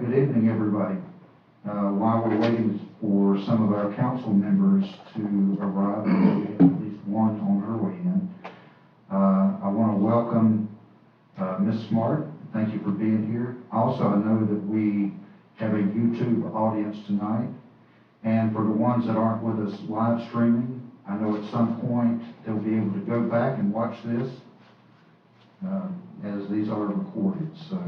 good evening, everybody. While we're waiting for some of our council members to arrive, we have at least one on her way in. I want to welcome Ms. Smart. Thank you for being here. Also, I know that we have a YouTube audience tonight. And for the ones that aren't with us live streaming, I know at some point they'll be able to go back and watch this as these are recorded. So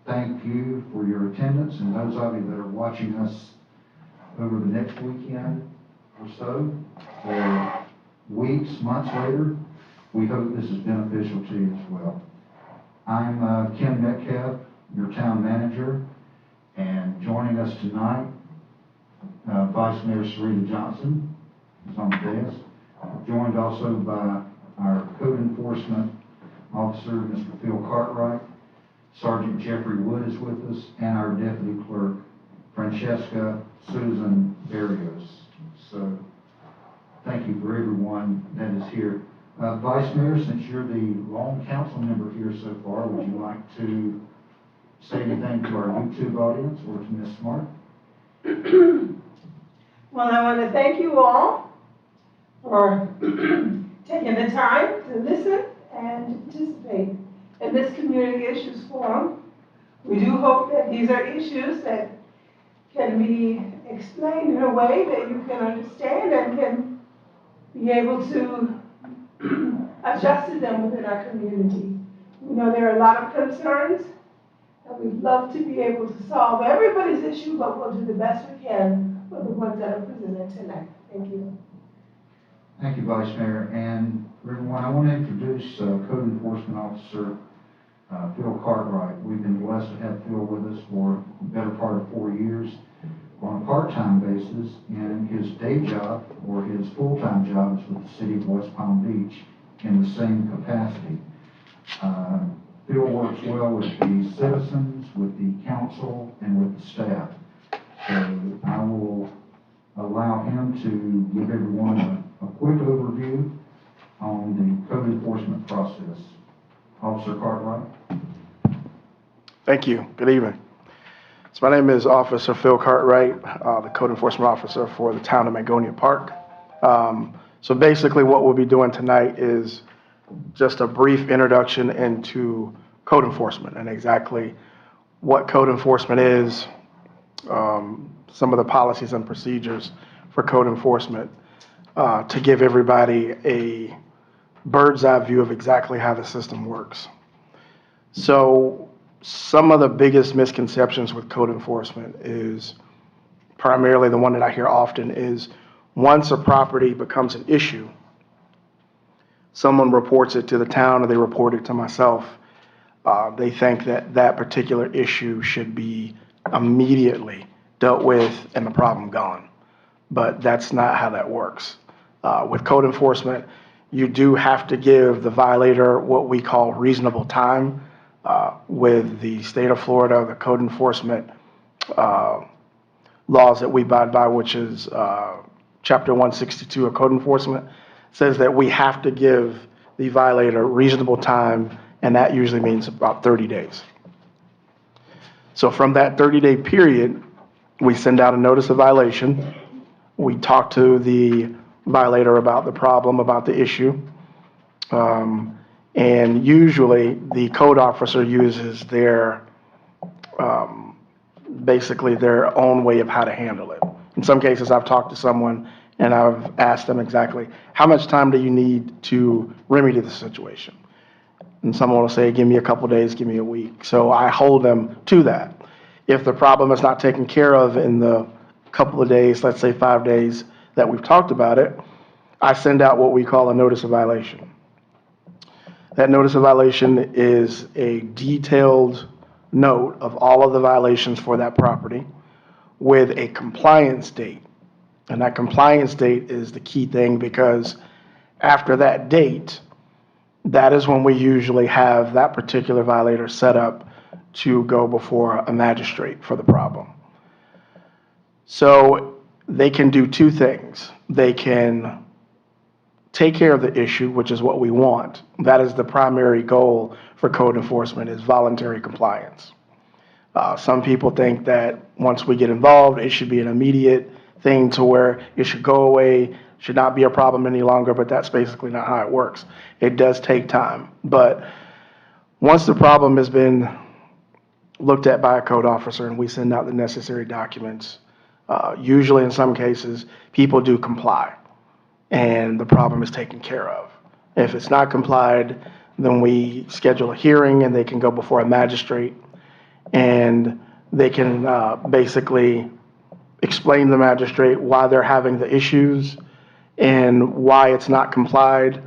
thank you for your attendance, and those of you that are watching us over the next weekend or so, or weeks, months later, we hope this is beneficial to you as well. I'm Ken Metcalf, your town manager, and joining us tonight, Vice Mayor Sarita Johnson is on the desk, joined also by our code enforcement officer, Mr. Phil Cartwright. Sergeant Jeffrey Wood is with us, and our deputy clerk, Francesca Susan Barrios. So thank you for everyone that is here. Vice Mayor, since you're the lone council member here so far, would you like to say anything to our YouTube audience or to Ms. Smart? Well, I want to thank you all for taking the time to listen and participate in this Community Issues Forum. We do hope that these are issues that can be explained in a way that you can understand and can be able to adjust to them within our community. We know there are a lot of concerns, and we'd love to be able to solve everybody's issue, but we'll do the best we can with the ones that are presented tonight. Thank you. Thank you, Vice Mayor. And for everyone, I want to introduce Code Enforcement Officer Phil Cartwright. We've been blessed to have Phil with us for the better part of 4 years on a part-time basis, and his day job or his full-time job is with the City of West Palm Beach in the same capacity. Phil works well with the citizens, with the council, and with the staff. So I will allow him to give everyone a quick overview on the code enforcement process. Officer Cartwright. Thank you. Good evening. So my name is Officer Phil Cartwright, the Code Enforcement Officer for the town of Magonia Park. So basically what we'll be doing tonight is just a brief introduction into code enforcement and exactly what code enforcement is, some of the policies and procedures for code enforcement, to give everybody a bird's eye view of exactly how the system works. So some of the biggest misconceptions with code enforcement is primarily the one that I hear often is once a property becomes an issue, someone reports it to the town or they report it to myself, they think that that particular issue should be immediately dealt with and the problem gone. But that's not how that works. With code enforcement, you do have to give the violator what we call reasonable time. With the state of Florida, the code enforcement laws that we abide by, which is Chapter 162 of Code Enforcement, says that we have to give the violator reasonable time, and that usually means about 30 days. So from that 30-day period, we send out a notice of violation. We talk to the violator about the problem, about the issue. And usually the code officer uses their, basically their own way of how to handle it. In some cases, I've talked to someone and I've asked them exactly, how much time do you need to remedy the situation? And someone will say, give me a couple days, give me a week. So I hold them to that. If the problem is not taken care of in the couple of days, let's say 5 days that we've talked about it, I send out what we call a notice of violation. That notice of violation is a detailed note of all of the violations for that property with a compliance date. And that compliance date is the key thing because after that date, that is when we usually have that particular violator set up to go before a magistrate for the problem. So they can do two things. They can take care of the issue, which is what we want. That is the primary goal for code enforcement, is voluntary compliance. Some people think that once we get involved, it should be an immediate thing to where it should go away, should not be a problem any longer, but that's basically not how it works. It does take time. But once the problem has been looked at by a code officer and we send out the necessary documents, usually in some cases, people do comply and the problem is taken care of. If it's not complied, then we schedule a hearing and they can go before a magistrate and they can basically explain to the magistrate why they're having the issues and why it's not complied.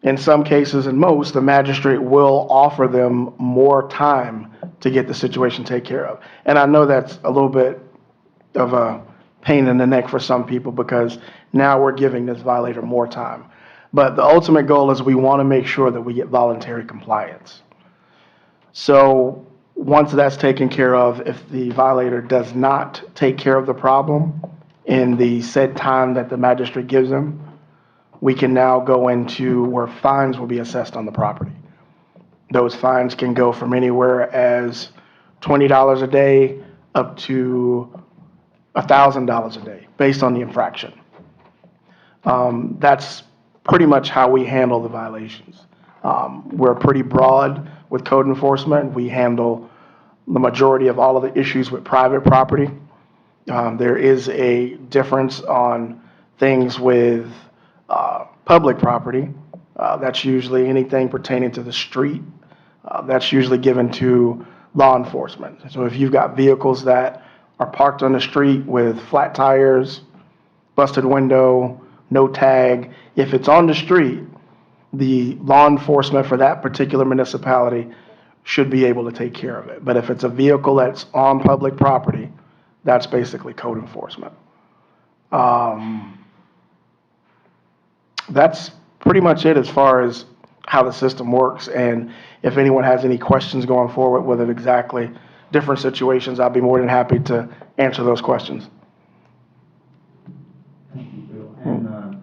In some cases, and most, the magistrate will offer them more time to get the situation taken care of. And I know that's a little bit of a pain in the neck for some people because now we're giving this violator more time. But the ultimate goal is we want to make sure that we get voluntary compliance. So once that's taken care of, if the violator does not take care of the problem in the said time that the magistrate gives them, we can now go into where fines will be assessed on the property. Those fines can go from anywhere as $20 a day up to $1,000 a day, based on the infraction. That's pretty much how we handle the violations. We're pretty broad with code enforcement. We handle the majority of all of the issues with private property. There is a difference on things with public property. That's usually anything pertaining to the street. That's usually given to law enforcement. So if you've got vehicles that are parked on the street with flat tires, busted window, no tag, if it's on the street, the law enforcement for that particular municipality should be able to take care of it. But if it's a vehicle that's on public property, that's basically code enforcement. That's pretty much it as far as how the system works. And if anyone has any questions going forward with it exactly, different situations, I'll be more than happy to answer those questions. Thank you, Bill. And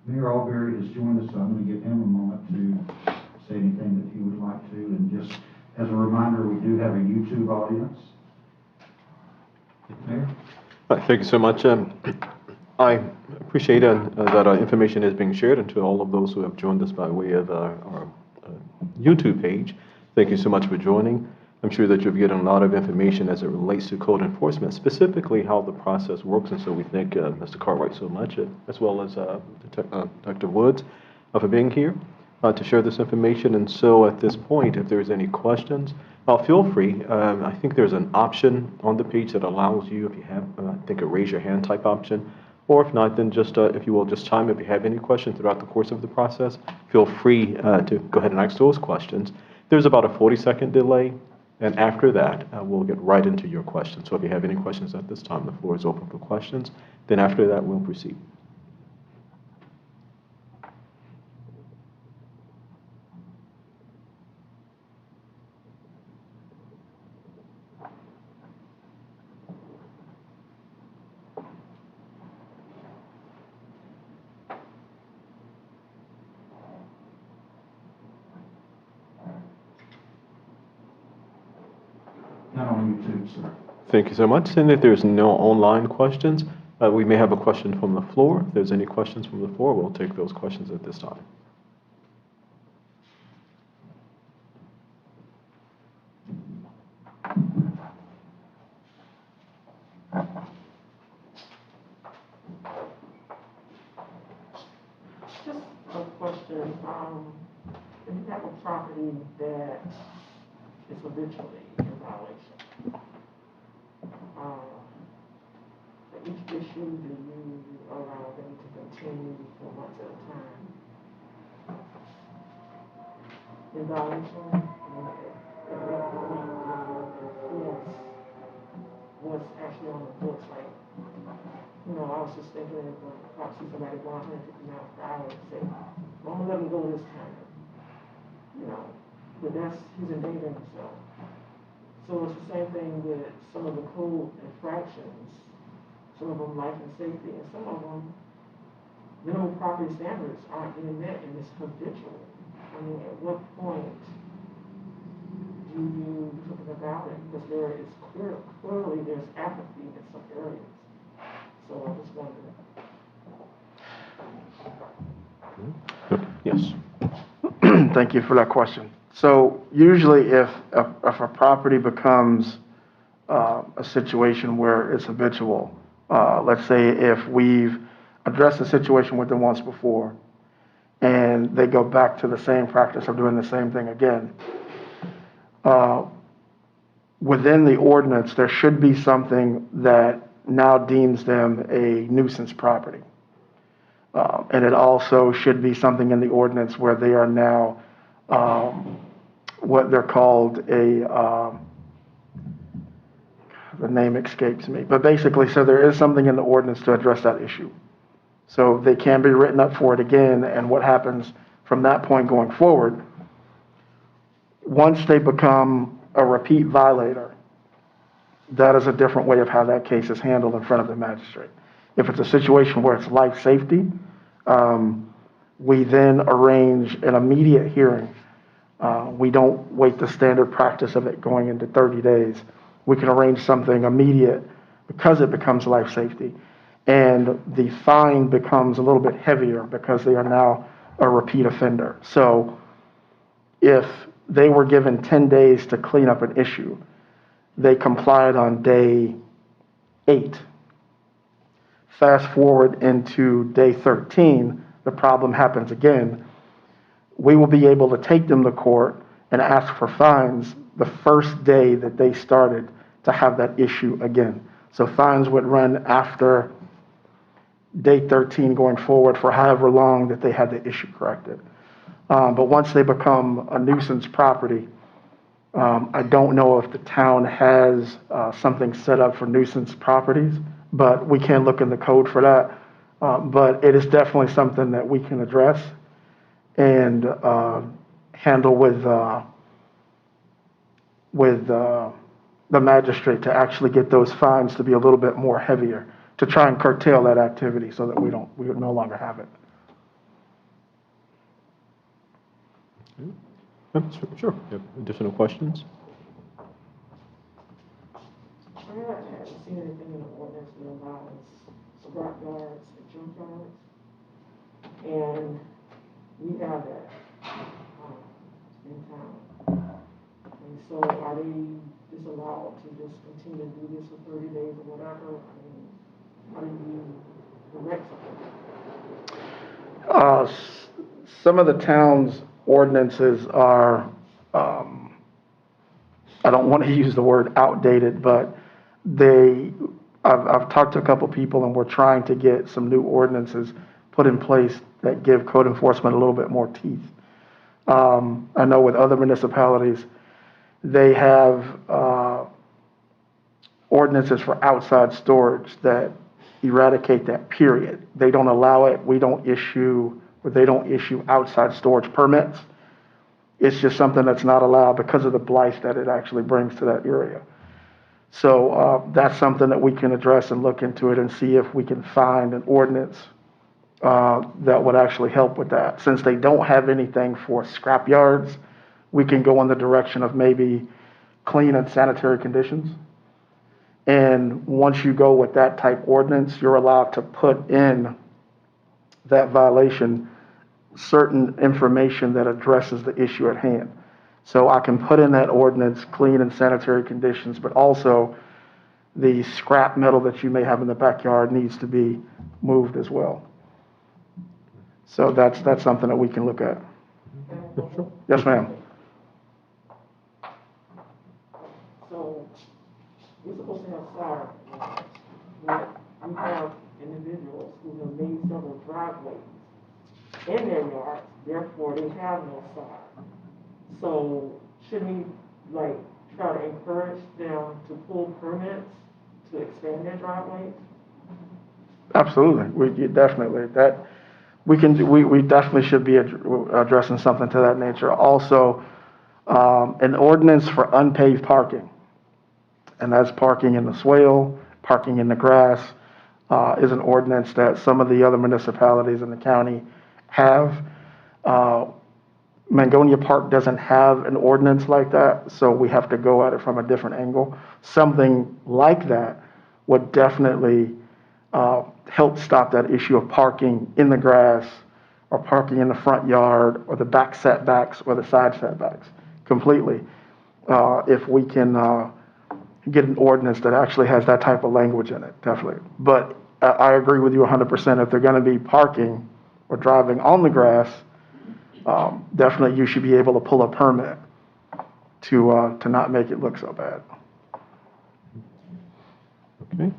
Mayor Alberry has joined us, so I'm going to give him a moment to say anything that he would like to. And just as a reminder, we do have a YouTube audience. Mayor? Thank you so much. I appreciate that information is being shared, and to all of those who have joined us by way of our YouTube page, thank you so much for joining. I'm sure that you've gotten a lot of information as it relates to code enforcement, specifically how the process works, and so we thank Mr. Cartwright so much, as well as Dr. Woods for being here to share this information. And so at this point, if there's any questions, feel free. I think there's an option on the page that allows you, if you have, I think a raise your hand type option, or if not, then just, if you will, just chime if you have any questions throughout the course of the process. Feel free to go ahead and ask those questions. There's about a 40-second delay, and after that, we'll get right into your questions. So if you have any questions at this time, the floor is open for questions. Then after that, we'll proceed. Not on YouTube, sir. Thank you so much. And if there's no online questions, we may have a question from the floor. If there's any questions from the floor, we'll take those questions at this time. Just a question. If you have a property that is habitually in violation, for each issue, do you allow them to continue for months at a time in violation? At what point do you enforce what's actually on the books? Like, I was just thinking if I see somebody going 150 miles per hour and say, well, I'm gonna let him go this time, but he's endangering himself. So it's the same thing with some of the code infractions, some of them life and safety, and some of them minimum property standards aren't being met, and it's habitual. I mean, at what point do you put them about it, because there is clearly there's apathy in some areas. So I just wondered. Yes. Thank you for that question. So usually if a property becomes a situation where it's habitual, let's say if we've addressed the situation with them once before and they go back to the same practice of doing the same thing again, within the ordinance, there should be something that now deems them a nuisance property. And it also should be something in the ordinance where they are now what they're called the name escapes me, but basically, so there is something in the ordinance to address that issue. So they can be written up for it again, and what happens from that point going forward, once they become a repeat violator, that is a different way of how that case is handled in front of the magistrate. If it's a situation where it's life safety, we then arrange an immediate hearing. We don't wait the standard practice of it going into 30 days. We can arrange something immediate because it becomes life safety. And the fine becomes a little bit heavier because they are now a repeat offender. So if they were given 10 days to clean up an issue, they complied on day 8. Fast forward into day 13, the problem happens again. We will be able to take them to court and ask for fines the first day that they started to have that issue again. So fines would run after day 13 going forward for however long that they had the issue corrected. But once they become a nuisance property, I don't know if the town has something set up for nuisance properties, but we can look in the code for that. But it is definitely something that we can address and handle with the magistrate to actually get those fines to be a little bit more heavier, to try and curtail that activity so that we no longer have it. Sure. You have additional questions? I haven't seen anything in the ordinance that allows scrap yards and junkyards. And we have that in town. And so are they disallowed to just continue to do this for 30 days or whatever? I mean, how do you correct something? Some of the town's ordinances are, I don't want to use the word outdated, but I've talked to a couple people and we're trying to get some new ordinances put in place that give code enforcement a little bit more teeth. I know with other municipalities, they have ordinances for outside storage that eradicate that period. They don't allow it. They don't issue outside storage permits. It's just something that's not allowed because of the blight that it actually brings to that area. So that's something that we can address and look into it and see if we can find an ordinance that would actually help with that. Since they don't have anything for scrap yards, we can go in the direction of maybe clean and sanitary conditions. And once you go with that type ordinance, you're allowed to put in that violation certain information that addresses the issue at hand. So I can put in that ordinance clean and sanitary conditions, but also the scrap metal that you may have in the backyard needs to be moved as well. So that's something that we can look at. Sure. Yes, ma'am. So we're supposed to have sirens, but we have individuals who have made several driveways in their yards, therefore they have no siren. So should we try to encourage them to pull permits to expand their driveways? Absolutely, we definitely should be addressing something to that nature. Also, an ordinance for unpaved parking, and that's parking in the swale, parking in the grass, is an ordinance that some of the other municipalities in the county have. Mangonia Park doesn't have an ordinance like that, so we have to go at it from a different angle. Something like that would definitely help stop that issue of parking in the grass or parking in the front yard or the back setbacks or the side setbacks completely. If we can get an ordinance that actually has that type of language in it, definitely. But I agree with you 100%. If they're going to be parking or driving on the grass, definitely you should be able to pull a permit to not make it look so bad. Okay.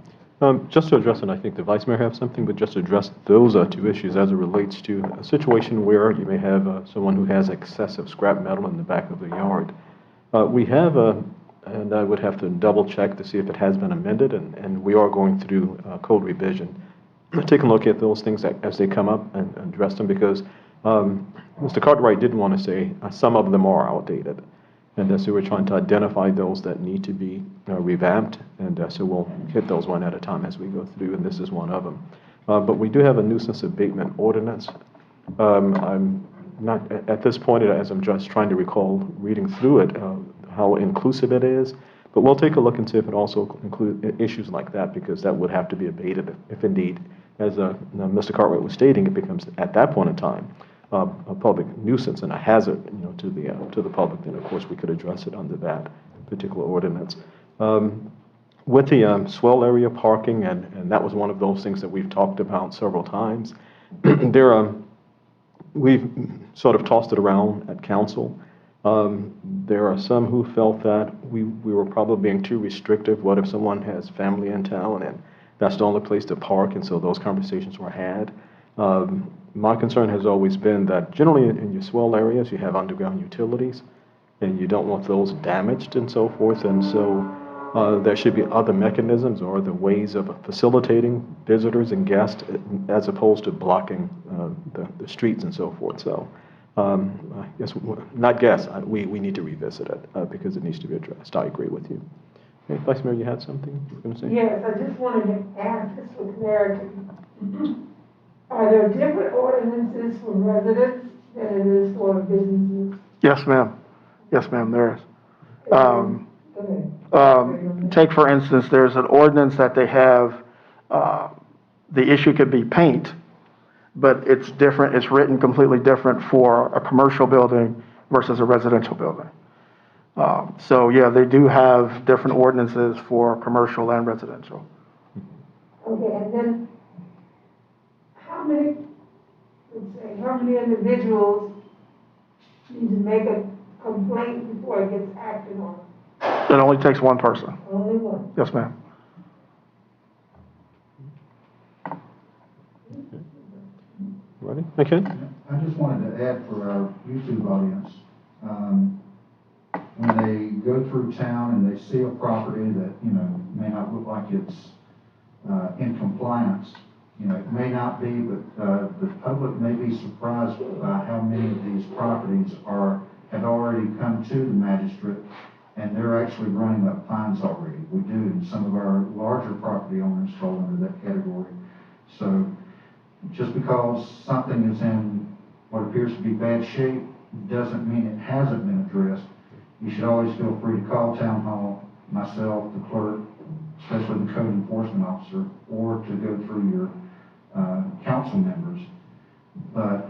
Just to address, and I think the Vice Mayor has something, but just to address those two issues as it relates to a situation where you may have someone who has excessive scrap metal in the back of the yard. We have and I would have to double check to see if it has been amended, and we are going through code revision. Take a look at those things as they come up and address them, because Mr. Cartwright did want to say some of them are outdated. And so we're trying to identify those that need to be revamped, and so we'll hit those one at a time as we go through, and this is one of them. But we do have a nuisance abatement ordinance. I'm not, at this point, as I'm just trying to recall reading through it, how inclusive it is, but we'll take a look and see if it also includes issues like that, because that would have to be abated if indeed, as Mr. Cartwright was stating, it becomes, at that point in time, a public nuisance and a hazard, to the public. Then of course we could address it under that particular ordinance. With the swell area parking, and that was one of those things that we've talked about several times. We've sort of tossed it around at council. There are some who felt that we were probably being too restrictive. What if someone has family in town and that's the only place to park? And so those conversations were had. My concern has always been that generally in your swell areas, you have underground utilities, and you don't want those damaged and so forth. And so there should be other mechanisms or other ways of facilitating visitors and guests as opposed to blocking the streets and so forth. So I guess, we need to revisit it because it needs to be addressed. I agree with you. Okay, Vice Mayor, you had something you were going to say? Yes, I just wanted to ask this for clarity. Are there different ordinances for residents than it is for businesses? Yes, ma'am. Yes, ma'am, there is. Go ahead. Take, for instance, there's an ordinance that they have, the issue could be paint, but it's different, it's written completely different for a commercial building versus a residential building. So yeah, they do have different ordinances for commercial and residential. Okay, and then how many individuals need to make a complaint before it gets acted on? It only takes one person. Only one. Yes, ma'am. Ready? Okay. I just wanted to add for our YouTube audience, when they go through town and they see a property that, may not look like it's in compliance, it may not be, but the public may be surprised by how many of these properties have already come to the magistrate, and they're actually running up fines already. We do, and some of our larger property owners fall under that category. So just because something is in what appears to be bad shape doesn't mean it hasn't been addressed. You should always feel free to call Town Hall, myself, the clerk, especially the code enforcement officer, or to go through your council members. But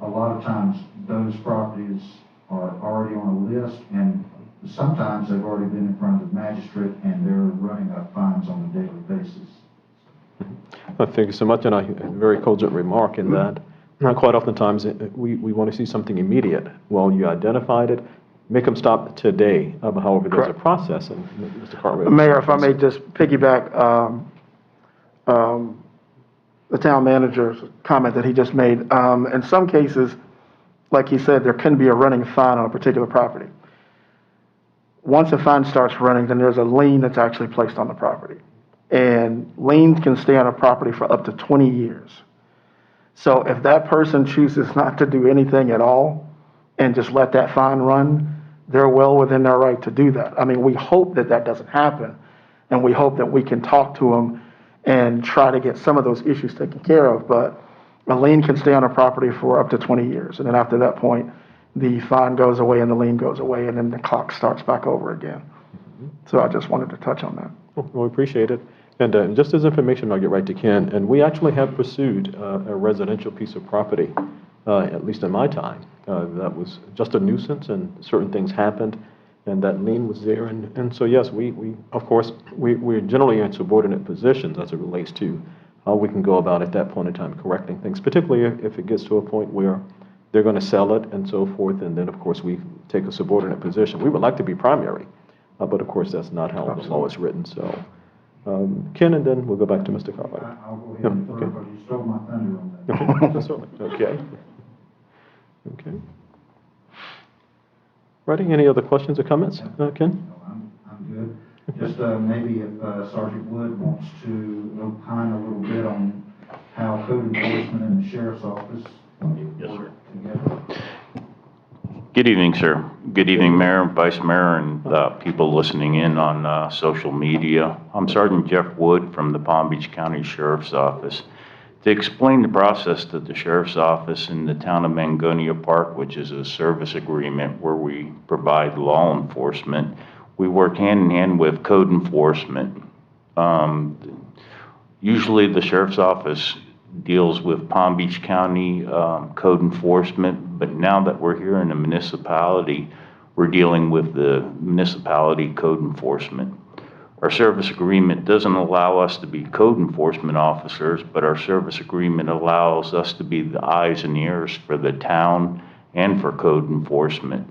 a lot of times those properties are already on a list, and sometimes they've already been in front of the magistrate and they're running up fines on a daily basis. Thank you so much, and a very cogent remark in that quite oftentimes we want to see something immediate. Well, you identified it, make them stop today. However, there's a process, and Mr. Cartwright. Mayor, if I may just piggyback the town manager's comment that he just made. In some cases, like he said, there can be a running fine on a particular property. Once a fine starts running, then there's a lien that's actually placed on the property. And liens can stay on a property for up to 20 years. So if that person chooses not to do anything at all and just let that fine run, they're well within their right to do that. I mean, we hope that that doesn't happen, and we hope that we can talk to them and try to get some of those issues taken care of. But a lien can stay on a property for up to 20 years, and then after that point, the fine goes away and the lien goes away, and then the clock starts back over again. So I just wanted to touch on that. Well, we appreciate it. And just as information, I'll get right to Ken. And we actually have pursued a residential piece of property, at least in my time, that was just a nuisance, and certain things happened, and that lien was there. And so, yes, we of course, we're generally in subordinate positions as it relates to how we can go about at that point in time correcting things, particularly if it gets to a point where they're going to sell it and so forth. And then, of course, we take a subordinate position. We would like to be primary, but of course, that's not how the law is written. So, Ken, and then we'll go back to Mr. Cartwright. I'll go ahead and Okay. because you stole my thunder on that. Okay, certainly. Okay. Okay. Ready? Any other questions or comments, Ken? No, I'm good. Just maybe if Sergeant Wood wants to opine a little bit on how code enforcement and the sheriff's office work together. Good evening, sir. Good evening, Mayor, Vice Mayor, and people listening in on social media. I'm Sergeant Jeff Wood from the Palm Beach County Sheriff's Office. To explain the process to the Sheriff's Office in the town of Mangonia Park, which is a service agreement where we provide law enforcement, we work hand in hand with code enforcement. Usually the Sheriff's Office deals with Palm Beach County code enforcement, but now that we're here in a municipality, we're dealing with the municipality code enforcement. Our service agreement doesn't allow us to be code enforcement officers, but our service agreement allows us to be the eyes and ears for the town and for code enforcement.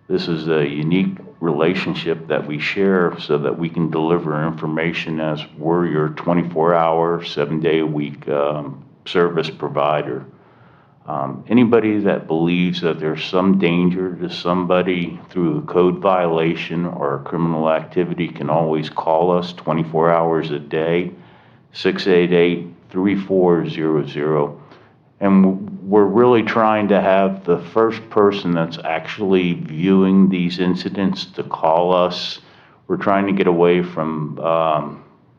This is a unique relationship that we share so that we can deliver information as we're your 24-hour, 7-day-a-week service provider. Anybody that believes that there's some danger to somebody through a code violation or a criminal activity can always call us 24 hours a day, 688-3400. And we're really trying to have the first person that's actually viewing these incidents to call us. We're trying to get away from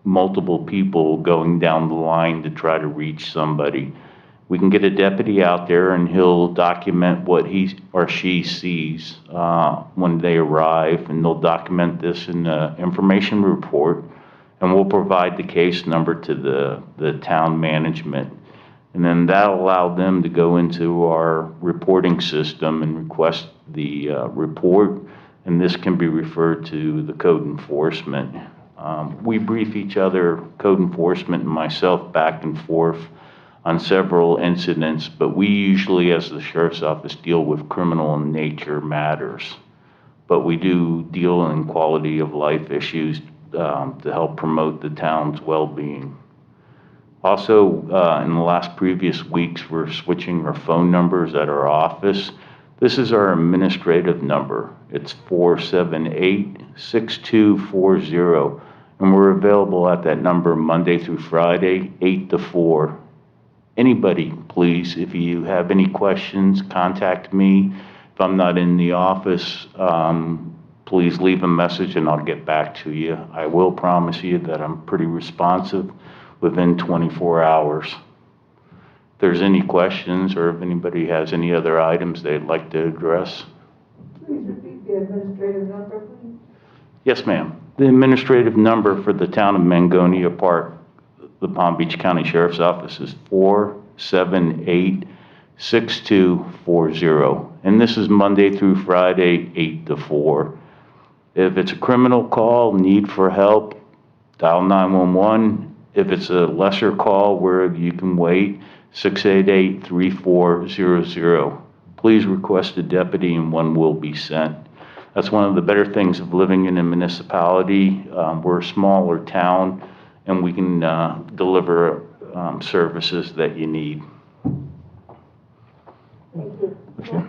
multiple people going down the line to try to reach somebody. We can get a deputy out there and he'll document what he or she sees when they arrive, and they'll document this in the information report, and we'll provide the case number to the town management. And then that'll allow them to go into our reporting system and request the report, and this can be referred to the code enforcement. We brief each other, code enforcement and myself, back and forth on several incidents, but we usually, as the Sheriff's Office, deal with criminal in nature matters. But we do deal in quality of life issues to help promote the town's well-being. Also, in the last previous weeks, we're switching our phone numbers at our office. This is our administrative number. It's 478-6240, and we're available at that number Monday through Friday, 8 to 4. Anybody, please, if you have any questions, contact me. If I'm not in the office, please leave a message and I'll get back to you. I will promise you that I'm pretty responsive within 24 hours. If there's any questions or if anybody has any other items they'd like to address. Please repeat the administrative number, please. Yes, ma'am. The administrative number for the town of Mangonia Park, the Palm Beach County Sheriff's Office, is 478-6240. And this is Monday through Friday, 8 to 4. If it's a criminal call, need for help, dial 911. If it's a lesser call where you can wait, 688-3400. Please request a deputy and one will be sent. That's one of the better things of living in a municipality. We're a smaller town, and we can deliver services that you need. Thank you. Okay.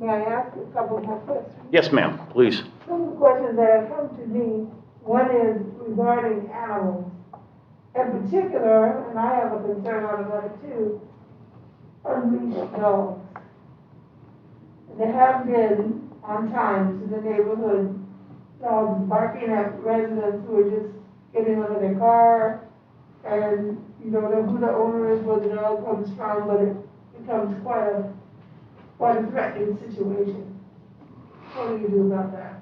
May I ask a couple more questions? Yes, ma'am, please. Some of the questions that have come to me, one is regarding animals. In particular, and I have a concern on about it too, unleashed dogs. There have been, on times in the neighborhood, dogs barking at residents who are just getting out of their car, and you don't know who the owner is, where the dog comes from, but it becomes quite a or a threatening situation. What do you do about that?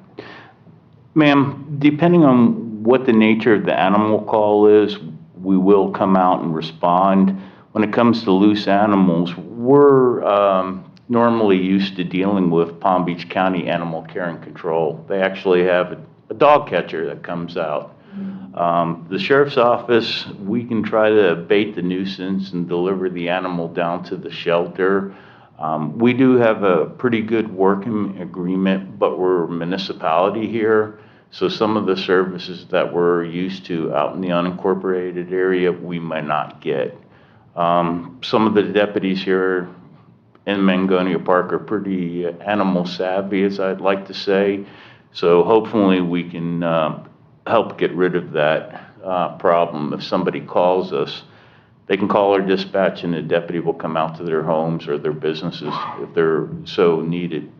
Ma'am, depending on what the nature of the animal call is, we will come out and respond. When it comes to loose animals, we're normally used to dealing with Palm Beach County Animal Care and Control. They actually have a dog catcher that comes out. The sheriff's office, we can try to abate the nuisance and deliver the animal down to the shelter. We do have a pretty good working agreement, but we're a municipality here. So some of the services that we're used to out in the unincorporated area, we might not get. Some of the deputies here in Mangonia Park are pretty animal savvy, as I'd like to say. So hopefully we can help get rid of that problem. If somebody calls us, they can call our dispatch and the deputy will come out to their homes or their businesses if they're so needed.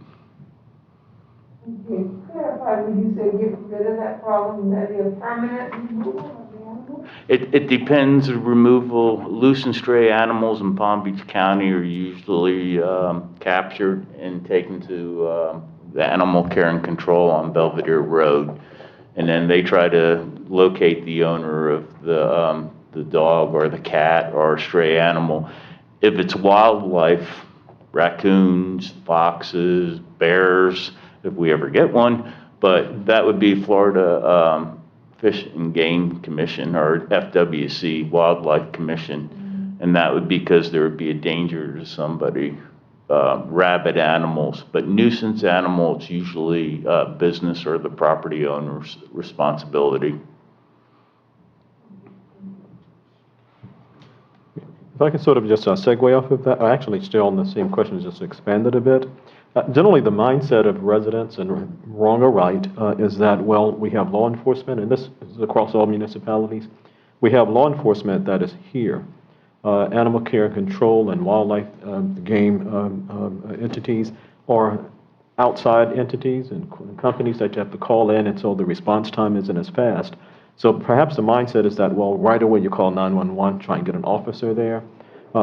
Okay, clarify when you say get rid of that problem, that is a permanent removal of the animal? It depends. Removal, loose and stray animals in Palm Beach County are usually captured and taken to the Animal Care and Control on Belvedere Road. And then they try to locate the owner of the dog or the cat or stray animal. If it's wildlife, raccoons, foxes, bears, if we ever get one, but that would be Florida Fish and Game Commission or FWC, Wildlife Commission. And that would be because there would be a danger to somebody. Rabid animals, but nuisance animals usually business or the property owner's responsibility. If I can sort of just segue off of that, actually still on the same question, just expand it a bit. Generally, the mindset of residents, and wrong or right, is that, well, we have law enforcement, and this is across all municipalities. We have law enforcement that is here. Animal care and control and wildlife game entities are outside entities and companies that you have to call in, and so the response time isn't as fast. So perhaps the mindset is that, well, right away you call 911, try and get an officer there.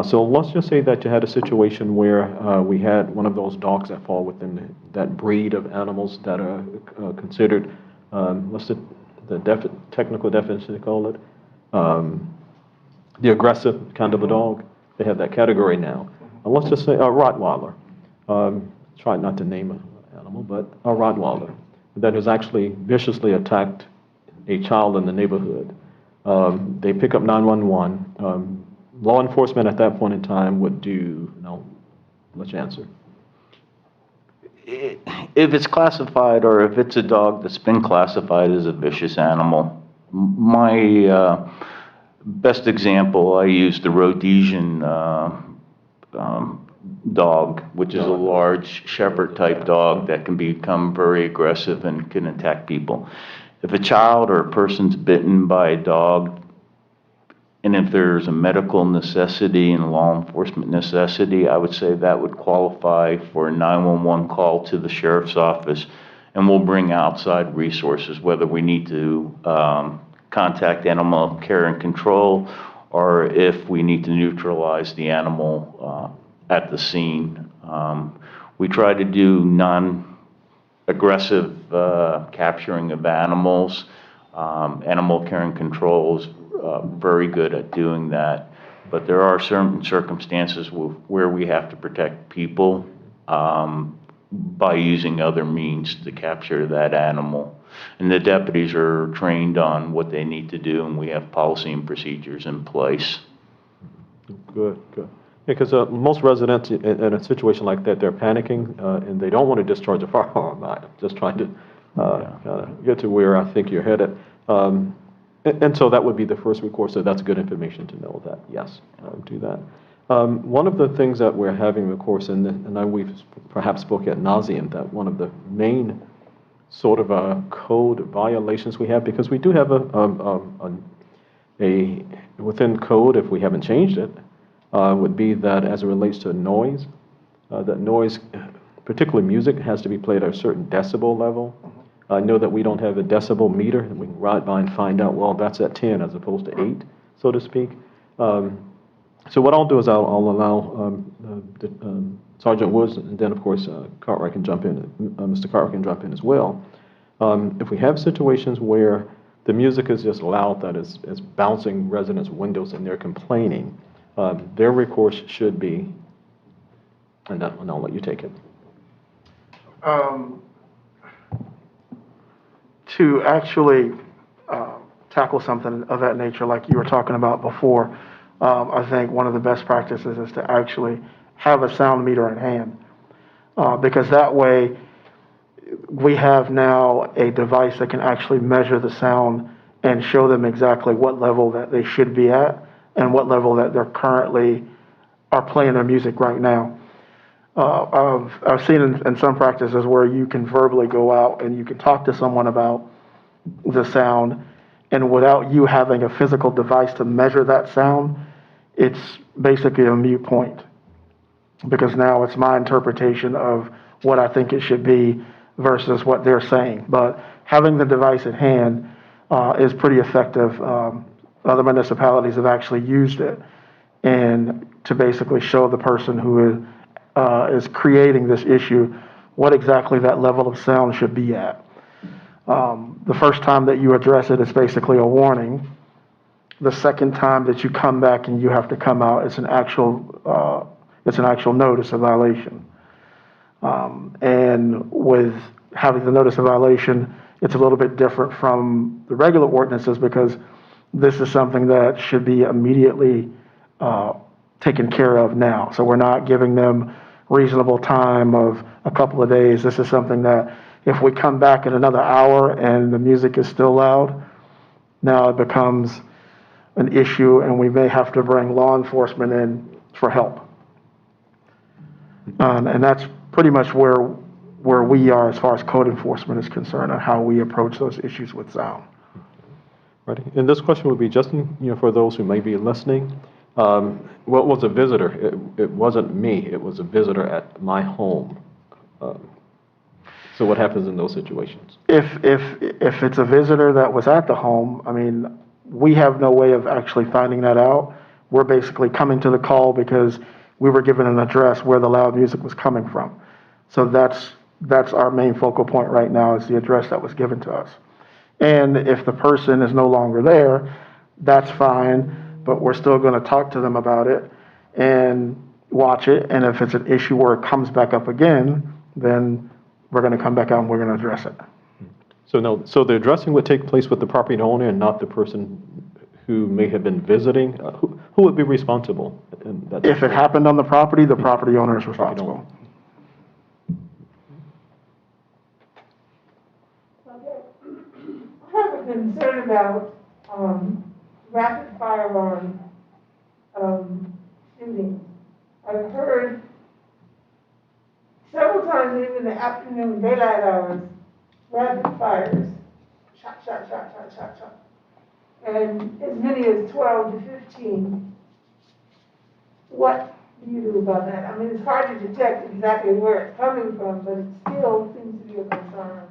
So let's just say that you had a situation where we had one of those dogs that fall within that breed of animals that are considered, what's the technical definition they call it? The aggressive kind of a dog. They have that category now. Let's just say a Rottweiler. Try not to name an animal, but a Rottweiler that has actually viciously attacked a child in the neighborhood. They pick up 911. Law enforcement at that point in time would do, let's answer. If it's classified or if it's a dog that's been classified as a vicious animal, my best example, I use the Rhodesian dog, which is a large shepherd type dog that can become very aggressive and can attack people. If a child or a person's bitten by a dog, and if there's a medical necessity and law enforcement necessity, I would say that would qualify for a 911 call to the sheriff's office, and we'll bring outside resources, whether we need to contact Animal Care and Control, or if we need to neutralize the animal at the scene. We try to do non-aggressive capturing of animals. Animal Care and Control is very good at doing that, but there are certain circumstances where we have to protect people by using other means to capture that animal. And the deputies are trained on what they need to do, and we have policy and procedures in place. Good, good. Because most residents in a situation like that, they're panicking and they don't want to discharge a firearm. I'm just trying to kind of get to where I think you're headed. And so that would be the first recourse. So that's good information to know that, yes, do that. One of the things that we're having, of course, and we've perhaps spoke ad nauseum, that one of the main sort of code violations we have, because we do have a within code, if we haven't changed it, would be that as it relates to noise, that noise, particularly music, has to be played at a certain decibel level. I know that we don't have a decibel meter, and we can ride by and find out, well, that's at 10 as opposed to 8, so to speak. So what I'll do is I'll allow Sergeant Woods, and then, of course, Cartwright can jump in, Mr. Cartwright can jump in as well. If we have situations where the music is just loud, that is bouncing residents' windows and they're complaining, their recourse should be, and I'll let you take it. To actually tackle something of that nature, like you were talking about before, I think one of the best practices is to actually have a sound meter in hand, because that way we have now a device that can actually measure the sound and show them exactly what level that they should be at and what level that they're currently are playing their music right now. I've seen in some practices where you can verbally go out and you can talk to someone about the sound, and without you having a physical device to measure that sound, it's basically a moot point, because now it's my interpretation of what I think it should be versus what they're saying. But having the device at hand is pretty effective. Other municipalities have actually used it, and to basically show the person who is creating this issue what exactly that level of sound should be at. The first time that you address it, it's basically a warning. The second time that you come back and you have to come out, it's an actual notice of violation. And with having the notice of violation, it's a little bit different from the regular ordinances, because this is something that should be immediately taken care of now. So we're not giving them reasonable time of a couple of days. This is something that if we come back in another hour and the music is still loud, now it becomes an issue and we may have to bring law enforcement in for help. And that's pretty much where we are as far as code enforcement is concerned, and how we approach those issues with sound. Right. And this question would be, Justin, for those who may be listening, what was a visitor? It wasn't me. It was a visitor at my home. So what happens in those situations? If it's a visitor that was at the home, I mean, we have no way of actually finding that out. We're basically coming to the call because we were given an address where the loud music was coming from. So that's our main focal point right now, is the address that was given to us. And if the person is no longer there, that's fine, but we're still going to talk to them about it and watch it. And if it's an issue where it comes back up again, then we're going to come back out and we're going to address it. So the addressing would take place with the property owner and not the person who may have been visiting? Who would be responsible? If it happened on the property owner is responsible. I have a concern about rapid firearm shootings. I've heard several times, even in the afternoon, daylight hours, rapid fires, shot, shot, shot, shot, shot, shot, and as many as 12 to 15. What do you do about that? I mean, it's hard to detect exactly where it's coming from, but it still seems to be a concern.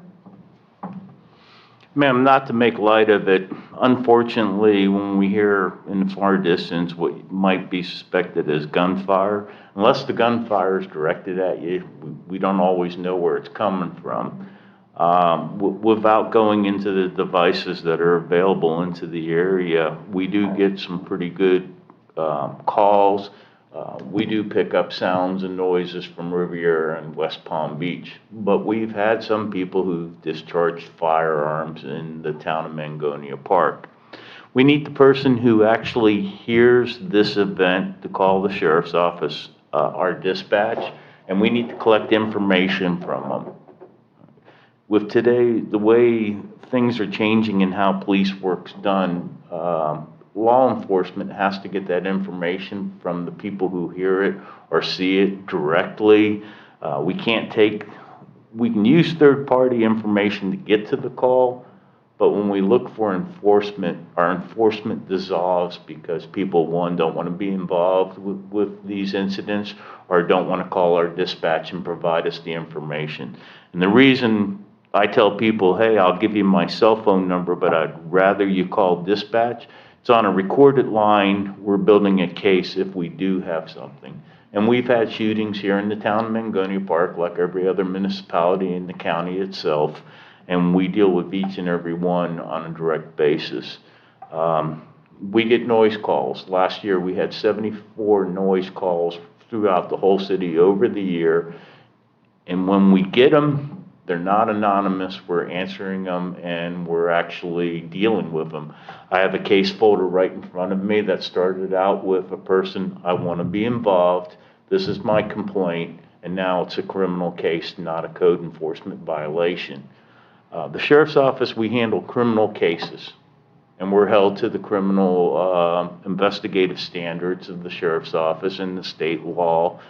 Ma'am, not to make light of it, unfortunately, when we hear in the far distance what might be suspected as gunfire, unless the gunfire is directed at you, we don't always know where it's coming from. Without going into the devices that are available into the area, we do get some pretty good calls. We do pick up sounds and noises from Riviera and West Palm Beach, but we've had some people who've discharged firearms in the town of Mangonia Park. We need the person who actually hears this event to call the sheriff's office, our dispatch, and we need to collect information from them. With today, the way things are changing and how police work's done, law enforcement has to get that information from the people who hear it or see it directly. We can use third-party information to get to the call, but when we look for enforcement, our enforcement dissolves because people, one, don't want to be involved with these incidents, or don't want to call our dispatch and provide us the information. And the reason I tell people, hey, I'll give you my cell phone number, but I'd rather you call dispatch. It's on a recorded line. We're building a case if we do have something. And we've had shootings here in the town of Mangonia Park, like every other municipality in the county itself, and we deal with each and every one on a direct basis. We get noise calls. Last year, we had 74 noise calls throughout the whole city over the year. And when we get them, they're not anonymous. We're answering them and we're actually dealing with them. I have a case folder right in front of me that started out with a person, I want to be involved. This is my complaint. And now it's a criminal case, not a code enforcement violation. The sheriff's office, we handle criminal cases. And we're held to the criminal investigative standards of the sheriff's office and the state law,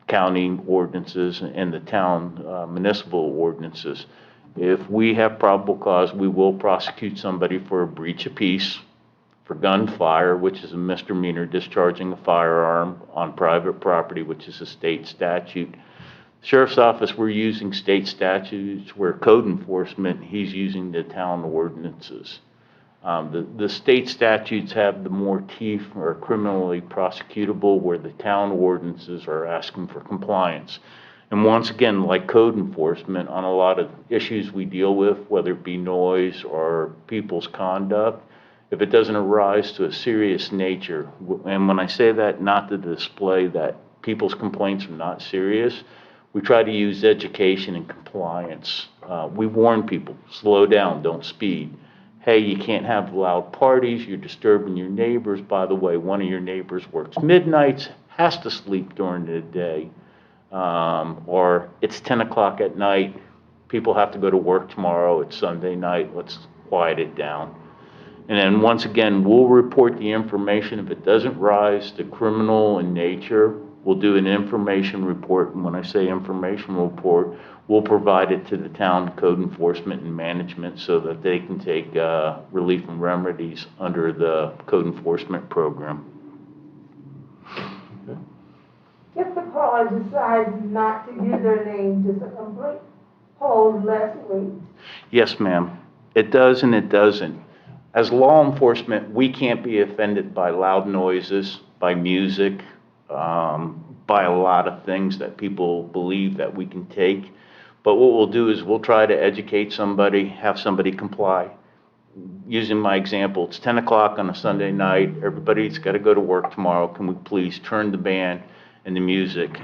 county ordinances, and the town municipal ordinances. If we have probable cause, we will prosecute somebody for a breach of peace, for gunfire, which is a misdemeanor, discharging a firearm on private property, which is a state statute. Sheriff's office, we're using state statutes. Where code enforcement, he's using the town ordinances. The state statutes have the more teeth, or criminally prosecutable, where the town ordinances are asking for compliance. And once again, like code enforcement, on a lot of issues we deal with, whether it be noise or people's conduct, if it doesn't arise to a serious nature, and when I say that, not to display that people's complaints are not serious, we try to use education and compliance. We warn people, slow down, don't speed. Hey, you can't have loud parties, you're disturbing your neighbors. By the way, one of your neighbors works midnights, has to sleep during the day. Or it's 10 o'clock at night, people have to go to work tomorrow, it's Sunday night, let's quiet it down. And then once again, we'll report the information. If it doesn't rise to criminal in nature, we'll do an information report. And when I say information report, we'll provide it to the town code enforcement and management so that they can take relief and remedies under the code enforcement program. If the caller decides not to give their name, does the complaint hold less weight? Yes, ma'am. It does and it doesn't. As law enforcement, we can't be offended by loud noises, by music, by a lot of things that people believe that we can take. But what we'll do is we'll try to educate somebody, have somebody comply. Using my example, it's 10 o'clock on a Sunday night. Everybody's got to go to work tomorrow. Can we please turn the band and the music?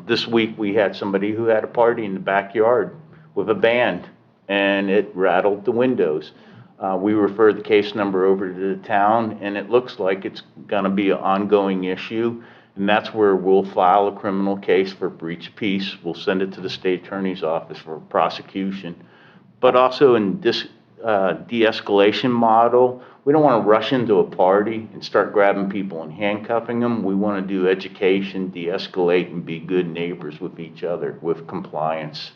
This week we had somebody who had a party in the backyard with a band, and it rattled the windows. We referred the case number over to the town, and it looks like it's going to be an ongoing issue. And that's where we'll file a criminal case for breach of peace. We'll send it to the state attorney's office for prosecution. But also in this de-escalation model, we don't want to rush into a party and start grabbing people and handcuffing them. We want to do education, de-escalate, and be good neighbors with each other with compliance.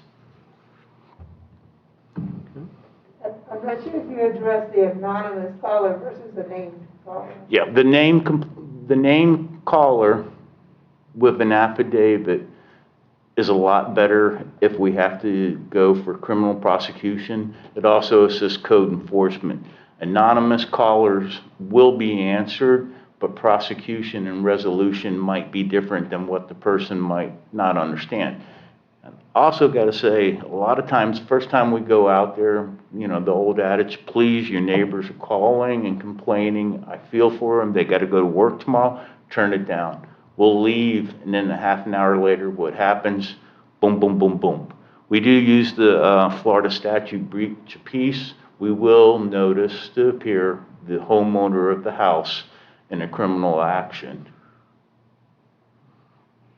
I'm not sure if you addressed the anonymous caller versus the named caller. Yeah, the name caller with an affidavit is a lot better if we have to go for criminal prosecution. It also assists code enforcement. Anonymous callers will be answered, but prosecution and resolution might be different than what the person might not understand. Also got to say, a lot of times, first time we go out there, you know, the old adage, please, your neighbors are calling and complaining. I feel for them. They got to go to work tomorrow. Turn it down. We'll leave, and then a half an hour later, what happens? Boom, boom, boom, boom. We do use the Florida statute breach of peace. We will notice to appear the homeowner of the house in a criminal action.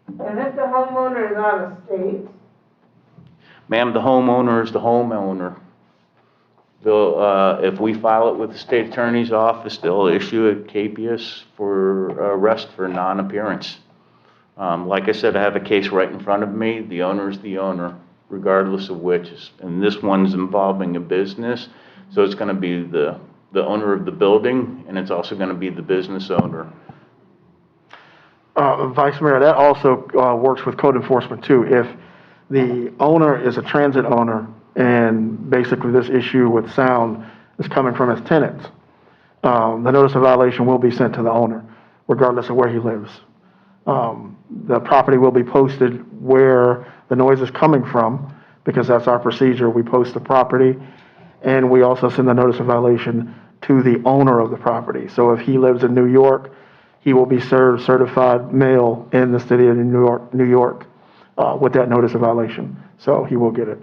And if the homeowner is out of state? Ma'am, the homeowner is the homeowner. They'll, if we file it with the state attorney's office, they'll issue a capias for arrest for non-appearance. Like I said, I have a case right in front of me. The owner is the owner, regardless of which. And this one's involving a business, so it's going to be the owner of the building, and it's also going to be the business owner. Vice Mayor, that also works with code enforcement too. If the owner is a transit owner and basically this issue with sound is coming from his tenants, the notice of violation will be sent to the owner, regardless of where he lives. The property will be posted where the noise is coming from, because that's our procedure. We post the property, and we also send the notice of violation to the owner of the property. So if he lives in New York, he will be served certified mail in the city of New York, with that notice of violation. So he will get it.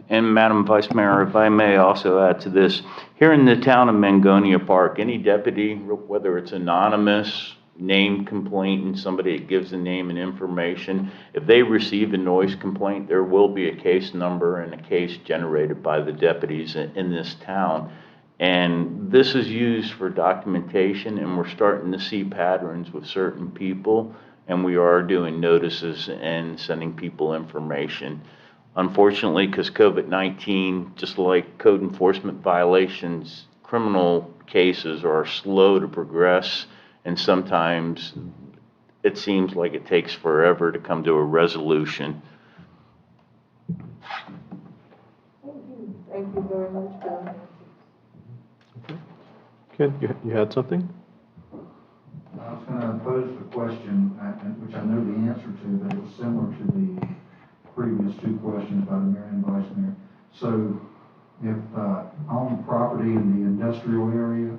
And Madam Vice Mayor, if I may also add to this, here in the town of Mangonia Park, any deputy, whether it's anonymous, name complaint, and somebody that gives the name and information, if they receive a noise complaint, there will be a case number and a case generated by the deputies in this town. And this is used for documentation, and we're starting to see patterns with certain people, and we are doing notices and sending people information. Unfortunately, because COVID-19, just like code enforcement violations, criminal cases are slow to progress, and sometimes it seems like it takes forever to come to a resolution. Thank you very much, Bill. Ken, you had something? I was gonna pose the question, which I know the answer to, but it was similar to the previous two questions by the mayor and vice mayor. So if on property in the industrial area,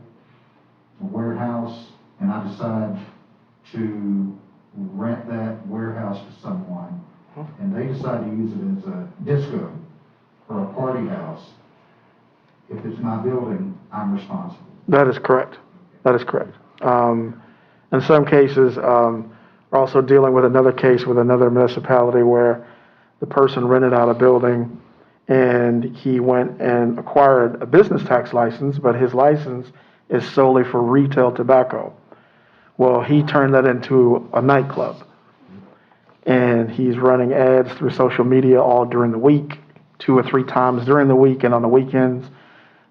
a warehouse, and I decide to rent that warehouse to someone, and they decide to use it as a disco or a party house, if it's my building, I'm responsible. That is correct. That is correct. In some cases, we're also dealing with another case with another municipality where the person rented out a building and he went and acquired a business tax license, but his license is solely for retail tobacco. Well, he turned that into a nightclub, and he's running ads through social media all during the week, 2 or 3 times during the week and on the weekends.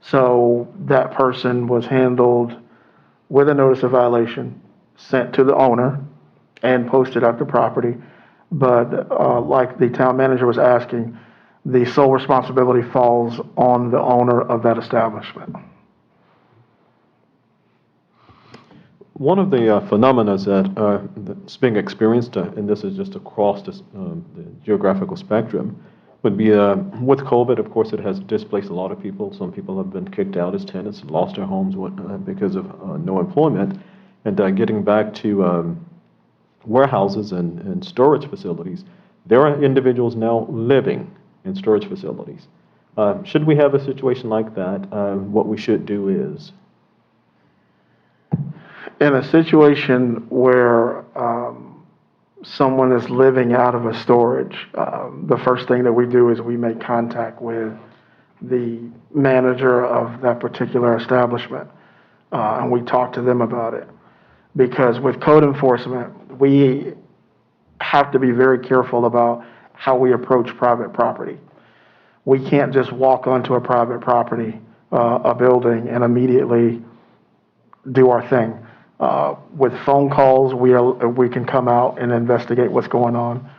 So that person was handled with a notice of violation, sent to the owner, and posted at the property. But like the town manager was asking, the sole responsibility falls on the owner of that establishment. One of the phenomena that's being experienced, and this is just across the geographical spectrum, would be with COVID. Of course, it has displaced a lot of people. Some people have been kicked out as tenants, lost their homes because of no employment. And getting back to warehouses and storage facilities, there are individuals now living in storage facilities. Should we have a situation like that, what we should do is? In a situation where someone is living out of a storage, the first thing that we do is we make contact with the manager of that particular establishment, and we talk to them about it. Because with code enforcement, we have to be very careful about how we approach private property. We can't just walk onto a private property, a building, and immediately do our thing. With phone calls, we can come out and investigate what's going on.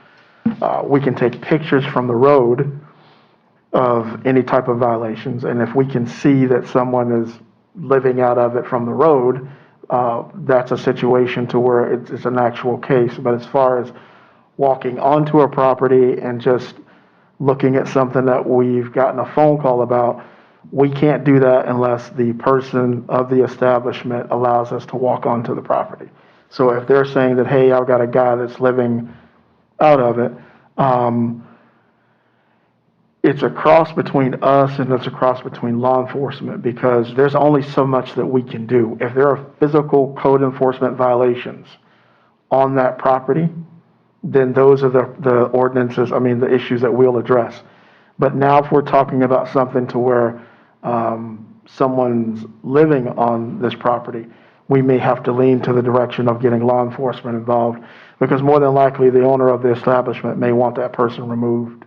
We can take pictures from the road of any type of violations, and if we can see that someone is living out of it from the road, that's a situation to where it's an actual case. But as far as walking onto a property and just looking at something that we've gotten a phone call about, we can't do that unless the person of the establishment allows us to walk onto the property. So if they're saying that, hey, I've got a guy that's living out of it, it's a cross between us and it's a cross between law enforcement, because there's only so much that we can do. If there are physical code enforcement violations on that property, then those are the ordinances, the issues that we'll address. But now if we're talking about something to where someone's living on this property, we may have to lean to the direction of getting law enforcement involved, because more than likely the owner of the establishment may want that person removed.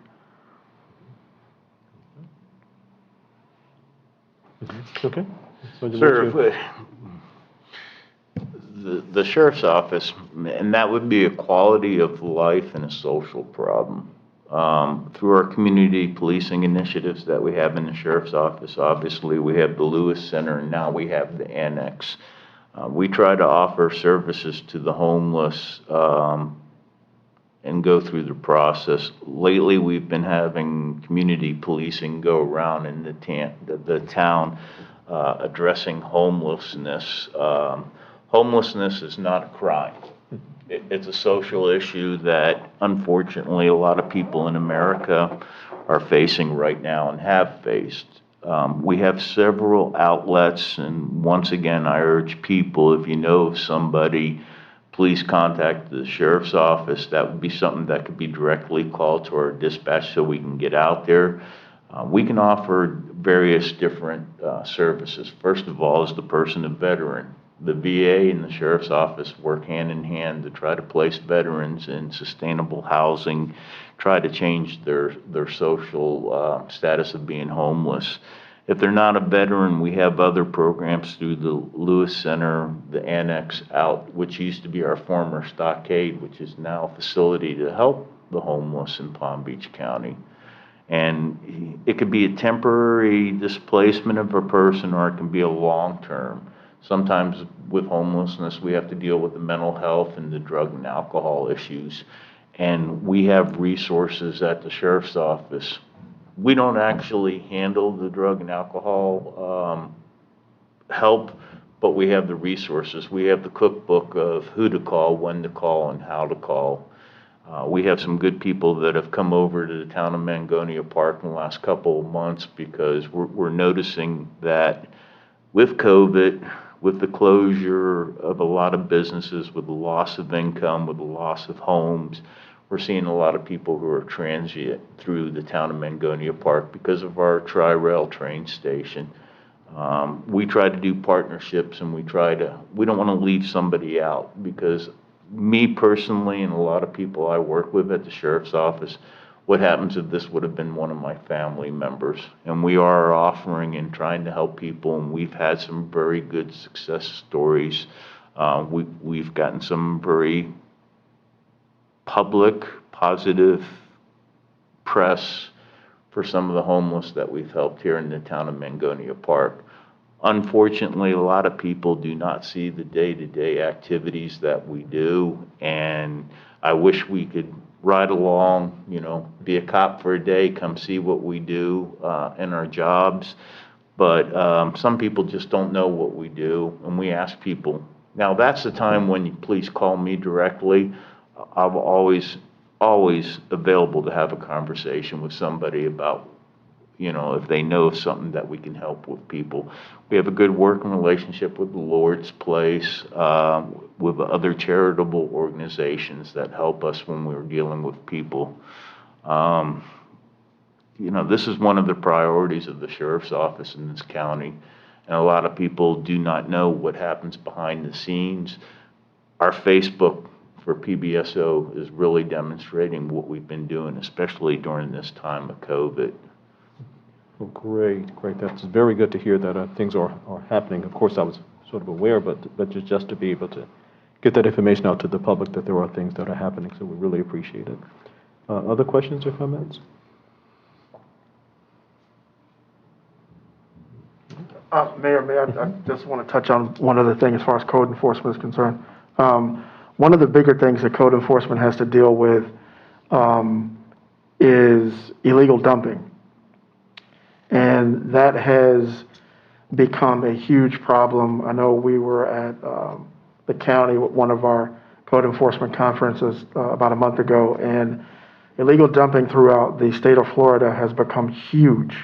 Okay. Sir, the sheriff's office, and that would be a quality of life and a social problem. Through our community policing initiatives that we have in the sheriff's office, obviously we have the Lewis Center, and now we have the annex. We try to offer services to the homeless and go through the process. Lately, we've been having community policing go around in the town addressing homelessness. Homelessness is not a crime. It's a social issue that unfortunately a lot of people in America are facing right now and have faced. We have several outlets, and once again, I urge people, if you know of somebody, please contact the sheriff's office. That would be something that could be directly called to our dispatch so we can get out there. We can offer various different services. First of all, is the person a veteran. The VA and the sheriff's office work hand in hand to try to place veterans in sustainable housing, try to change their social status of being homeless. If they're not a veteran, we have other programs through the Lewis Center, the Annex out, which used to be our former stockade, which is now a facility to help the homeless in Palm Beach County. And it could be a temporary displacement of a person, or it can be a long-term. Sometimes with homelessness, we have to deal with the mental health and the drug and alcohol issues. And we have resources at the sheriff's office. We don't actually handle the drug and alcohol help, but we have the resources. We have the cookbook of who to call, when to call, and how to call. We have some good people that have come over to the town of Mangonia Park in the last couple of months because we're noticing that with COVID, with the closure of a lot of businesses, with the loss of income, with the loss of homes, we're seeing a lot of people who are transient through the town of Mangonia Park because of our Tri-Rail train station. We try to do partnerships, and we don't want to leave somebody out, because me personally and a lot of people I work with at the sheriff's office, what happens if this would have been one of my family members? And we are offering and trying to help people, and we've had some very good success stories. We've gotten some very public, positive press for some of the homeless that we've helped here in the town of Mangonia Park. Unfortunately, a lot of people do not see the day-to-day activities that we do, and I wish we could ride along, be a cop for a day, come see what we do in our jobs. But some people just don't know what we do, and we ask people. Now, that's the time when you please call me directly. I'm always available to have a conversation with somebody about, if they know of something that we can help with people. We have a good working relationship with the Lord's Place, with other charitable organizations that help us when we're dealing with people. This is one of the priorities of the sheriff's office in this county, and a lot of people do not know what happens behind the scenes. Our Facebook for PBSO is really demonstrating what we've been doing, especially during this time of COVID. Well, great. That's very good to hear that things are happening. Of course, I was sort of aware, but just to be able to get that information out to the public that there are things that are happening, so we really appreciate it. Other questions or comments? Mayor, I just want to touch on one other thing as far as code enforcement is concerned. One of the bigger things that code enforcement has to deal with is illegal dumping. And that has become a huge problem. I know we were at the county, one of our code enforcement conferences about a month ago, and illegal dumping throughout the state of Florida has become huge,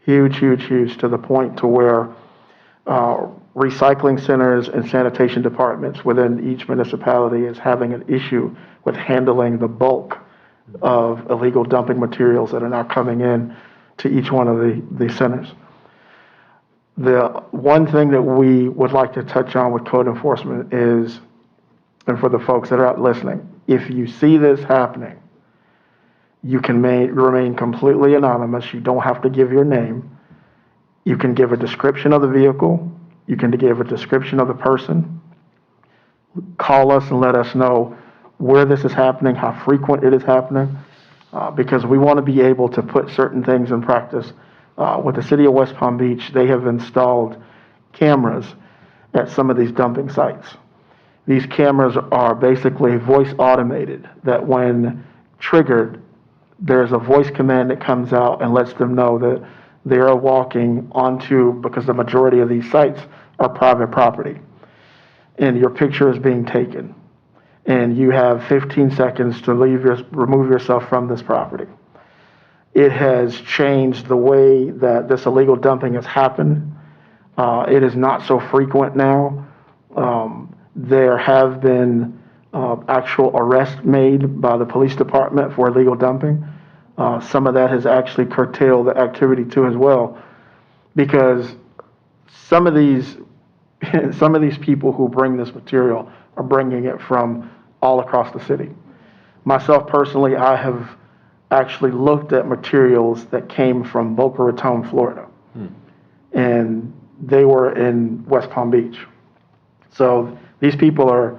to the point to where recycling centers and sanitation departments within each municipality is having an issue with handling the bulk of illegal dumping materials that are now coming in to each one of the centers. The one thing that we would like to touch on with code enforcement is, and for the folks that are out listening, if you see this happening, you can remain completely anonymous. You don't have to give your name. You can give a description of the vehicle. You can give a description of the person. Call us and let us know where this is happening, how frequent it is happening, because we want to be able to put certain things in practice. With the city of West Palm Beach, they have installed cameras at some of these dumping sites. These cameras are basically voice automated, that when triggered, there's a voice command that comes out and lets them know that they are walking onto, because the majority of these sites are private property, and your picture is being taken. And you have 15 seconds to remove yourself from this property. It has changed the way that this illegal dumping has happened. It is not so frequent now. There have been actual arrests made by the police department for illegal dumping. Some of that has actually curtailed the activity too as well, because some of these people who bring this material are bringing it from all across the city. Myself personally, I have actually looked at materials that came from Boca Raton, Florida, and they were in West Palm Beach. So these people are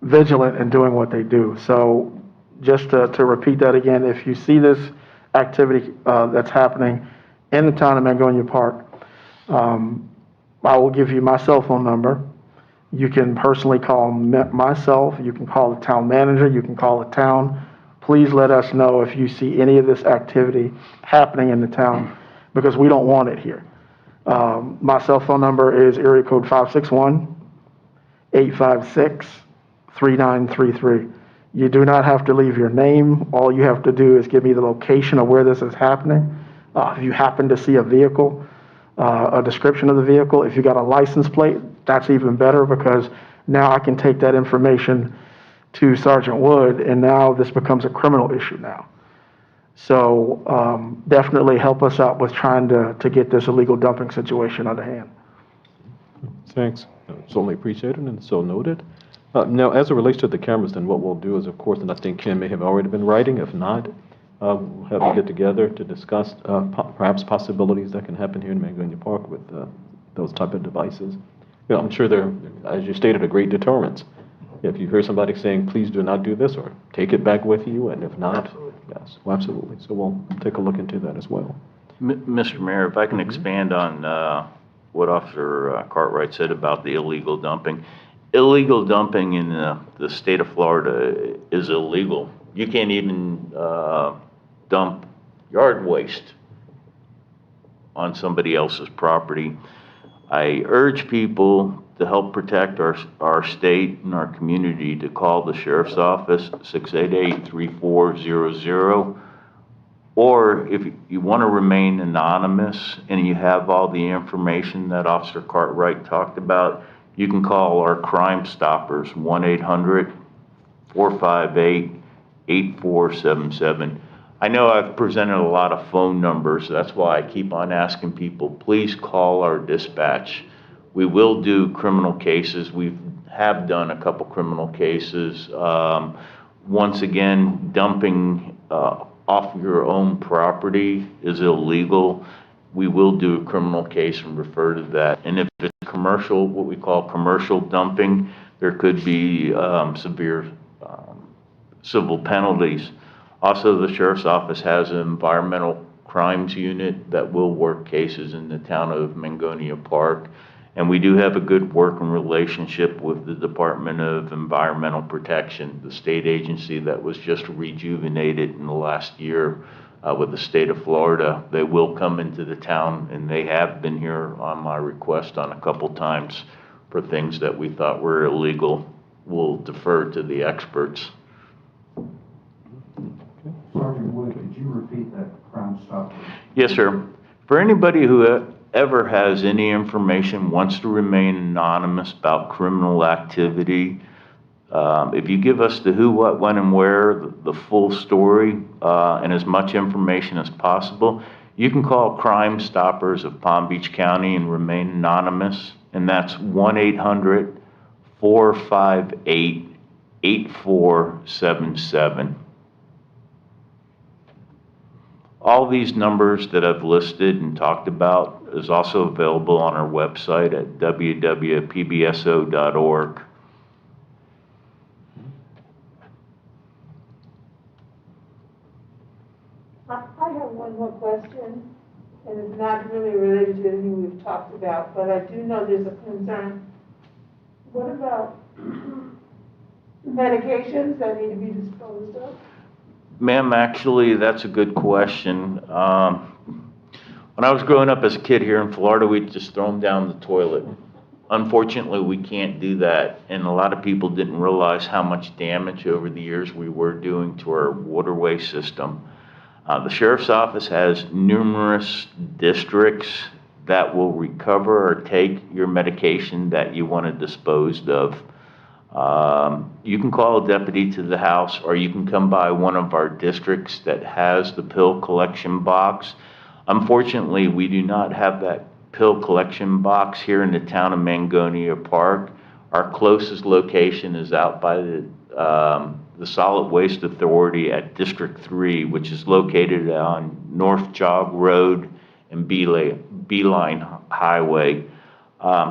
vigilant in doing what they do. So just to repeat that again, if you see this activity that's happening in the town of Mangonia Park, I will give you my cell phone number. You can personally call myself, you can call the town manager, you can call the town. Please let us know if you see any of this activity happening in the town, because we don't want it here. My cell phone number is area code 561-856-3933. You do not have to leave your name. All you have to do is give me the location of where this is happening. If you happen to see a vehicle, a description of the vehicle, if you got a license plate, that's even better, because now I can take that information to Sergeant Wood, and now this becomes a criminal issue now. So definitely help us out with trying to get this illegal dumping situation under hand. Thanks. Certainly appreciated and so noted. Now, as it relates to the cameras, then what we'll do is, of course, and I think Ken may have already been writing, if not, we'll have to get together to discuss perhaps possibilities that can happen here in Mangonia Park with those type of devices. You know, I'm sure they're, as you stated, a great deterrent. If you hear somebody saying, please do not do this, or take it back with you, and if not, yes, well, absolutely. So we'll take a look into that as well. Mr. Mayor, if I can expand on what Officer Cartwright said about the illegal dumping. Illegal dumping in the state of Florida is illegal. You can't even dump yard waste on somebody else's property. I urge people to help protect our state and our community to call the Sheriff's Office, 688-3400. Or if you want to remain anonymous and you have all the information that Officer Cartwright talked about, you can call our Crime Stoppers, 1-800-458-8477. I know I've presented a lot of phone numbers. That's why I keep on asking people, please call our dispatch. We will do criminal cases. We have done a couple criminal cases. Once again, dumping off your own property is illegal. We will do a criminal case and refer to that. And if it's commercial, what we call commercial dumping, there could be severe civil penalties. Also, the Sheriff's Office has an environmental crimes unit that will work cases in the town of Mangonia Park. And we do have a good working relationship with the Department of Environmental Protection, the state agency that was just rejuvenated in the last year with the state of Florida. They will come into the town, and they have been here on my request on a couple times for things that we thought were illegal. We'll defer to the experts. Sergeant Wood, could you repeat that Crime Stopper? Yes, sir. For anybody who ever has any information, wants to remain anonymous about criminal activity, if you give us the who, what, when, and where, the full story, and as much information as possible, you can call Crime Stoppers of Palm Beach County and remain anonymous, and that's 1-800-458-8477. All these numbers that I've listed and talked about is also available on our website at www.pbso.org. I have one more question. and it's not really related to anything we've talked about, but I do know there's a concern. What about medications that need to be disposed of? Ma'am, actually, that's a good question. When I was growing up as a kid here in Florida, we'd just throw them down the toilet. Unfortunately, we can't do that, and a lot of people didn't realize how much damage over the years we were doing to our waterway system. The sheriff's office has numerous districts that will recover or take your medication that you want to dispose of. You can call a deputy to the house, or you can come by one of our districts that has the pill collection box. Unfortunately, we do not have that pill collection box here in the town of Mangonia Park. Our closest location is out by the Solid Waste Authority at District 3, which is located on North Jog Road and Beeline Highway.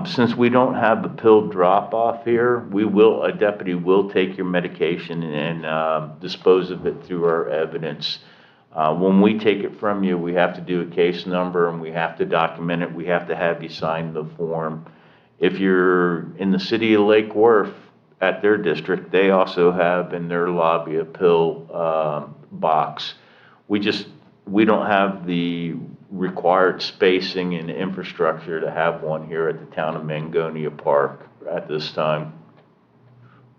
Since we don't have the pill drop-off here, a deputy will take your medication and dispose of it through our evidence. When we take it from you, we have to do a case number and we have to document it. We have to have you sign the form. If you're in the city of Lake Worth at their district, they also have in their lobby a pill box. We don't have the required spacing and infrastructure to have one here at the town of Mangonia Park at this time.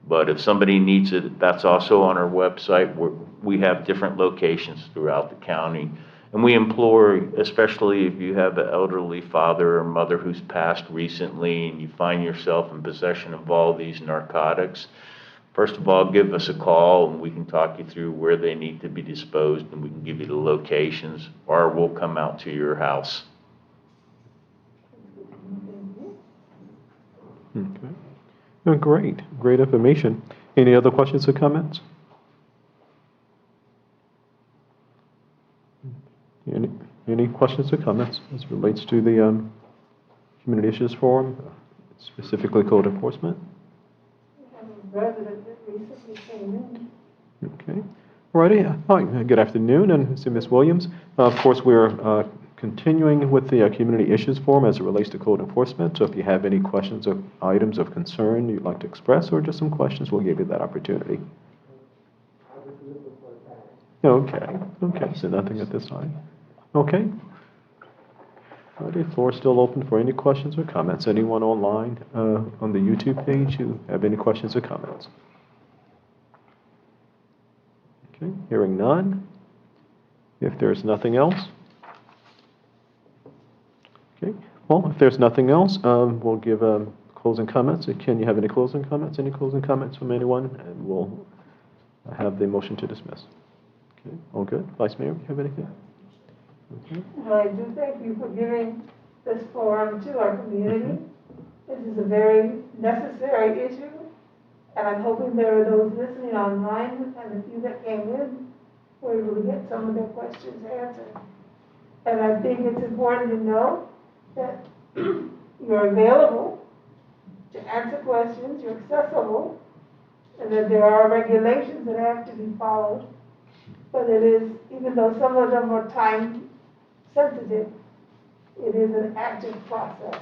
But if somebody needs it, that's also on our website. We have different locations throughout the county. And we implore, especially if you have an elderly father or mother who's passed recently and you find yourself in possession of all these narcotics, first of all, give us a call and we can talk you through where they need to be disposed and we can give you the locations, or we'll come out to your house. Okay. Oh, great information. Any other questions or comments? Any questions or comments as it relates to the Community Issues Forum, specifically code enforcement? We have a resident that recently came in. Okay. All righty. Hi. Good afternoon, and Ms. Williams. Of course, we're continuing with the Community Issues Forum as it relates to code enforcement. So if you have any questions or items of concern you'd like to express, or just some questions, we'll give you that opportunity. Okay. So nothing at this time. Okay. All righty. Floor is still open for any questions or comments. Anyone online on the YouTube page who have any questions or comments? Okay. Hearing none. If there's nothing else. Okay. Well, if there's nothing else, we'll give closing comments. Ken, you have any closing comments? Any closing comments from anyone? And we'll have the motion to dismiss. Okay. All good. Vice Mayor, you have anything? Okay. Well, I do thank you for giving this forum to our community. This is a very necessary issue, and I'm hoping there are those listening online and the few that came in were able to get some of their questions answered. And I think it's important to know that you're available to answer questions, you're accessible, and that there are regulations that have to be followed. But it is, even though some of them are time sensitive, it is an active process.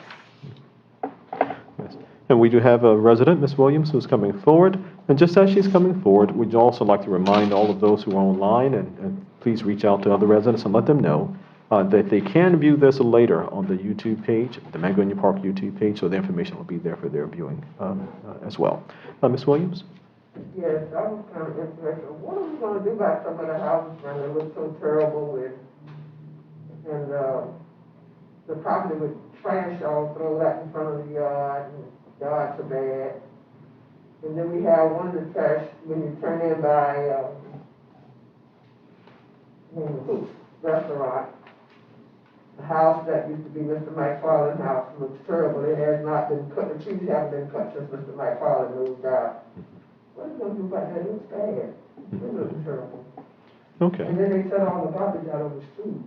Yes. And we do have a resident, Ms. Williams, who's coming forward. And just as she's coming forward, we'd also like to remind all of those who are online, and please reach out to other residents and let them know that they can view this later on the YouTube page, the Mangonia Park YouTube page, so the information will be there for their viewing as well. Ms. Williams? Yes, that was kind of interesting. What are we going to do about some of the houses that look so terrible with, and the property with trash all thrown out in front of the yard, and the yards are bad. And then we have one of the trash, when you turn in by the restaurant, the house that used to be Mr. McFarland's house looks terrible. It has not been cut, the trees haven't been cut since Mr. McFarland moved out. What are you going to do about that? It looks bad. It looks terrible. Okay. And then they set all the garbage out on the street.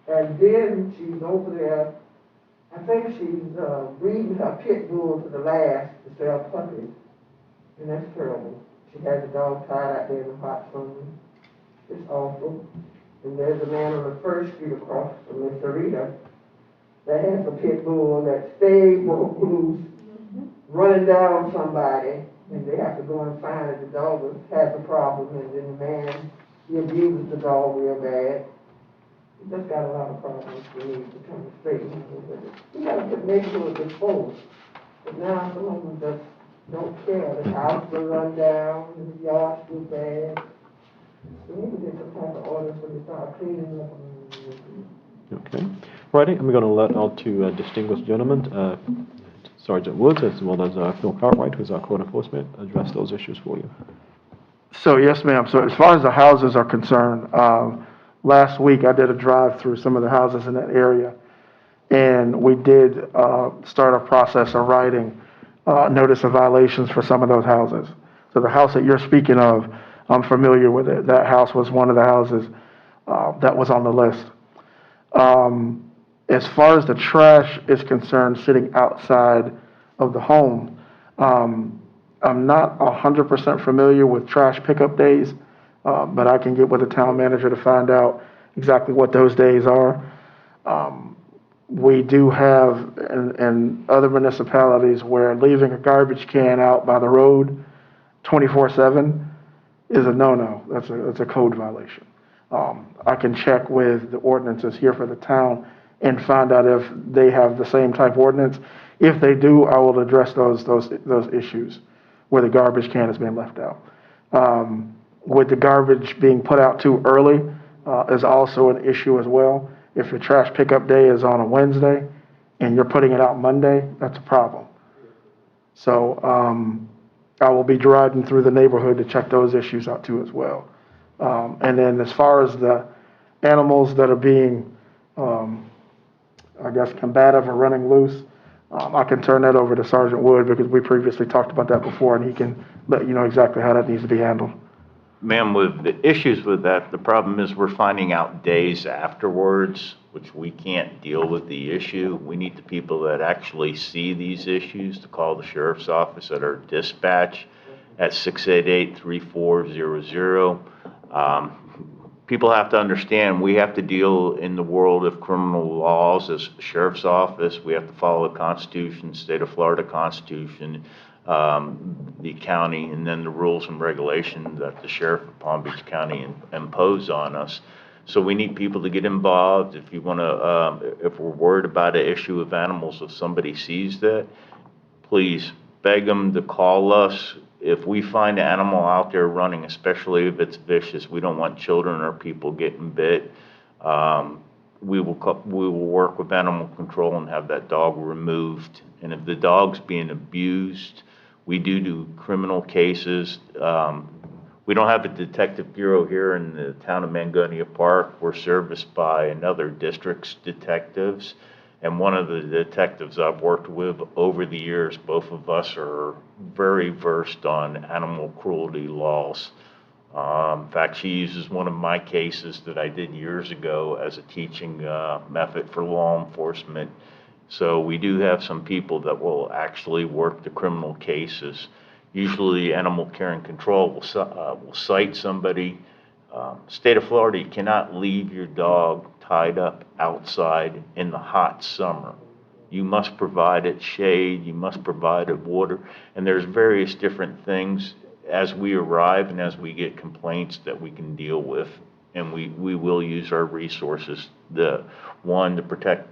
And then she's over there, I think she's breeding her pit bull to the last to sell puppies. And that's terrible. She has the dog tied out there in the hot sun. It's awful. And there's a man on the first street across from Miss Sarita that has a pit bull that stayed broke loose, running down somebody, and they have to go and find it. The dog has a problem, and then the man, he abuses the dog real bad. We just got a lot of problems we need to come straight with it. We gotta make sure it's exposed. But now some of them just don't care. The house will run down, the yard's too bad. We need to get some type of orders when they start cleaning up. Okay. Righty, I'm going to let our two distinguished gentlemen, Sergeant Woods as well as Phil Cartwright, who's our code enforcement, address those issues for you. So yes, ma'am. So as far as the houses are concerned, last week I did a drive through some of the houses in that area, and we did start a process of writing notice of violations for some of those houses. So the house that you're speaking of, I'm familiar with it. That house was one of the houses that was on the list. As far as the trash is concerned, sitting outside of the home, I'm not 100% familiar with trash pickup days, but I can get with the town manager to find out exactly what those days are. We do have in other municipalities where leaving a garbage can out by the road 24/7 is a no-no. That's a code violation. I can check with the ordinances here for the town and find out if they have the same type ordinance. If they do, I will address those issues where the garbage can has been left out. With the garbage being put out too early is also an issue as well. If your trash pickup day is on a Wednesday and you're putting it out Monday, that's a problem. So I will be driving through the neighborhood to check those issues out too as well. And then as far as the animals that are being, I guess, combative or running loose, I can turn that over to Sergeant Wood because we previously talked about that before, and he can let you know exactly how that needs to be handled. Ma'am, with the issues with that, the problem is we're finding out days afterwards, which we can't deal with the issue. We need the people that actually see these issues to call the sheriff's office at our dispatch at 688-3400. People have to understand we have to deal in the world of criminal laws as sheriff's office. We have to follow the Constitution, state of Florida Constitution, the county, and then the rules and regulations that the sheriff of Palm Beach County impose on us. So we need people to get involved. If you want to, if we're worried about an issue of animals, if somebody sees that, please beg them to call us. If we find an animal out there running, especially if it's vicious, we don't want children or people getting bit. We will work with animal control and have that dog removed. And if the dog's being abused, we do criminal cases. We don't have a detective bureau here in the town of Mangonia Park. We're serviced by another district's detectives. And one of the detectives I've worked with over the years, both of us are very versed on animal cruelty laws. In fact, she uses one of my cases that I did years ago as a teaching method for law enforcement. So we do have some people that will actually work the criminal cases. Usually Animal Care and Control will cite somebody. State of Florida, you cannot leave your dog tied up outside in the hot summer. You must provide it shade, you must provide it water, and there's various different things as we arrive and as we get complaints that we can deal with, and we will use our resources, one, to protect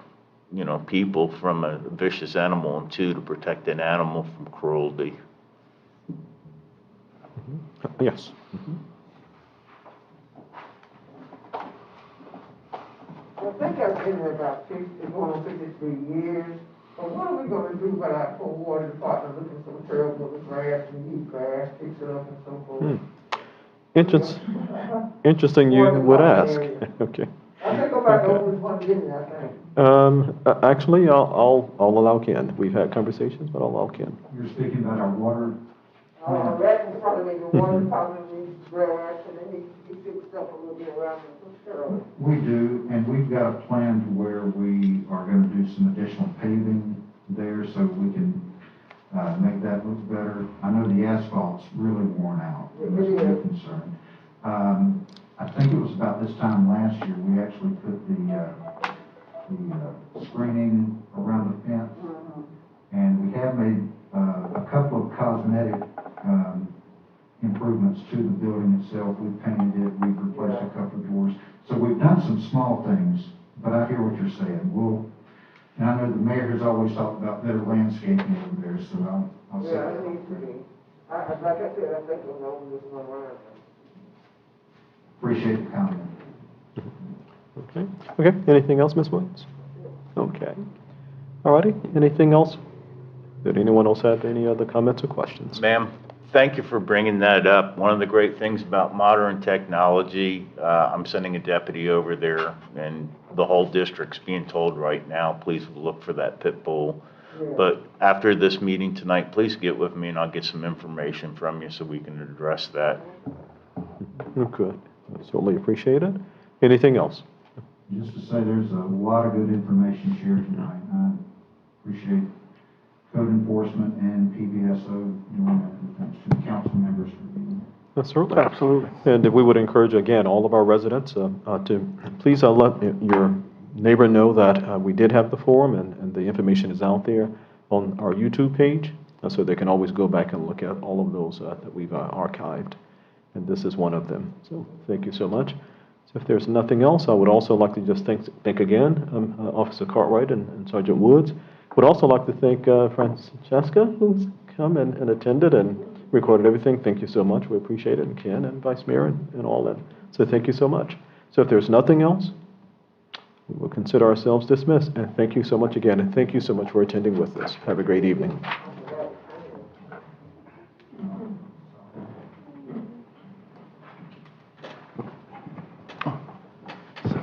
people from a vicious animal, and two, to protect an animal from cruelty. Yes. I think I've been here about going on 53 years. But what are we going to do about our poor water department looking so terrible with the grass and eat grass, fix it up and so forth? Interesting you would ask. Okay. I think about the only one in there, I think. Actually, I'll allow Ken. We've had conversations, but I'll allow Ken. You're speaking about our water. That will probably be the water department needs grass and it needs to be fixed up a little bit around the thoroughly. We do, and we've got a plan to where we are going to do some additional paving there so we can make that look better. I know the asphalt's really worn out. That's a big concern. I think it was about this time last year, we actually put the screening around the fence. And we have made a couple of cosmetic improvements to the building itself. We've painted it, we've replaced a couple of doors. So we've done some small things, but I hear what you're saying. And I know the mayor has always talked about better landscaping over there, so I'll say Yeah, that. it needs to be. Like I said, I think we'll know this one around. Appreciate the comment. Okay. Okay, anything else, Ms. Williams? Okay. All righty, anything else? Did anyone else have any other comments or questions? Ma'am, thank you for bringing that up. One of the great things about modern technology, I'm sending a deputy over there, and the whole district's being told right now, please look for that pit bull. But after this meeting tonight, please get with me and I'll get some information from you so we can address that. Good. I certainly appreciate it. Anything else? Just to say, there's a lot of good information shared tonight. I appreciate code enforcement and PBSO doing that, and thanks to the council members for being there. Certainly. Absolutely. And we would encourage, again, all of our residents to please let your neighbor know that we did have the forum and the information is out there on our YouTube page, so they can always go back and look at all of those that we've archived. And this is one of them. So thank you so much. So if there's nothing else, I would also like to just thank again Officer Cartwright and Sergeant Woods. Would also like to thank Francesca, who's come and attended and recorded everything. Thank you so much. We appreciate it. And Ken and Vice Mayor and all that. So thank you so much. So if there's nothing else, we will consider ourselves dismissed. And thank you so much again. And thank you so much for attending with us. Have a great evening.